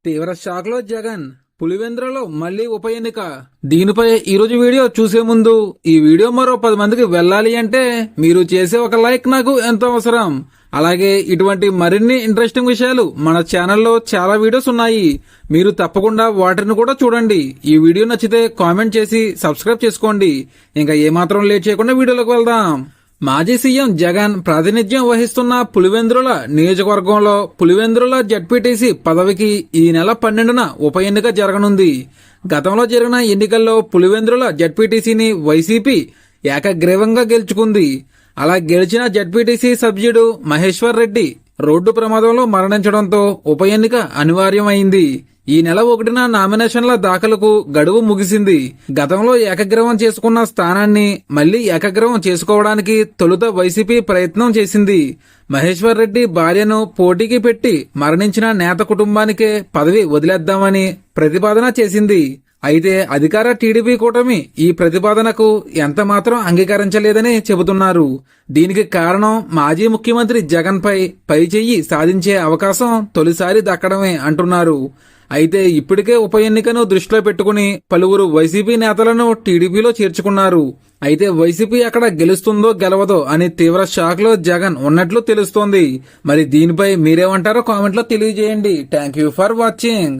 తీవ్ర షాక్ లో జగన్, పులివెందులలో మళ్లీ ఉప ఎన్నిక. దీనిపై ఈరోజు వీడియో చూసే ముందు ఈ వీడియో మరో 10 మందికి వెళ్ళాలి అంటే మీరు చేసే ఒక లైక్ నాకు ఎంతో అవసరం. అలాగే ఇటువంటి మరిన్ని ఇంట్రెస్టింగ్ విషయాలు మన ఛానల్లో చాలా వీడియోస్ ఉన్నాయి, మీరు తప్పకుండా వాటిని కూడా చూడండి. ఈ వీడియో నచ్చితే కామెంట్ చేసి సబ్స్క్రైబ్ చేసుకోండి. ఇంకా ఏమాత్రం లేట్ చేయకుండా వీడియోలోకి వెళ్దాం. మాజీ సీఎం జగన్ ప్రాతినిధ్యం వహిస్తున్న పులివెందుల నియోజకవర్గంలో పులివెందుల జడ్పీటీసీ పదవికి ఈ నెల 12న ఉప ఎన్నిక జరగనుంది. గతంలో జరిగిన ఎన్నికల్లో పులివెందుల జడ్పీటీసీని వైసీపీ ఏకగ్రీవంగా గెలుచుకుంది. అలా గెలిచిన జడ్పీటీసీ సభ్యుడు మహేశ్వర్ రెడ్డి రోడ్డు ప్రమాదంలో మరణించడంతో ఉప ఎన్నిక అనివార్యమైంది. ఈ నెల 1న నామినేషన్ల దాఖలకు గడువు ముగిసింది. గతంలో ఏకగ్రీవం చేసుకున్న స్థానాన్ని మళ్లీ ఏకగ్రీవం చేసుకోవడానికి తొలుత వైసీపీ ప్రయత్నం చేసింది. మహేశ్వర్ రెడ్డి భార్యను పోటీకి పెట్టి మరణించిన నేత కుటుంబానికే పదవి వదిలేద్దామని ప్రతిపాదన చేసింది. అయితే అధికార టీడీపీ కూటమి ఈ ప్రతిపాదనకు ఎంతమాత్రం అంగీకరించలేదని చెబుతున్నారు. దీనికి కారణం మాజీ ముఖ్యమంత్రి జగన్ పై చెయ్యి సాధించే అవకాశం తొలిసారి దక్కడమే అంటున్నారు. అయితే ఇప్పటికే ఉప ఎన్నికను దృష్టిలో పెట్టుకుని పలువురు వైసీపీ నేతలను టీడీపీలో చేర్చుకున్నారు. అయితే వైసీపీ అక్కడ గెలుస్తుందో గెలవదో అని తీవ్ర షాక్ లో జగన్ ఉన్నట్లు తెలుస్తోంది. మరి దీనిపై మీరేమంటారో కామెంట్లో తెలియజేయండి. Thank you for watching.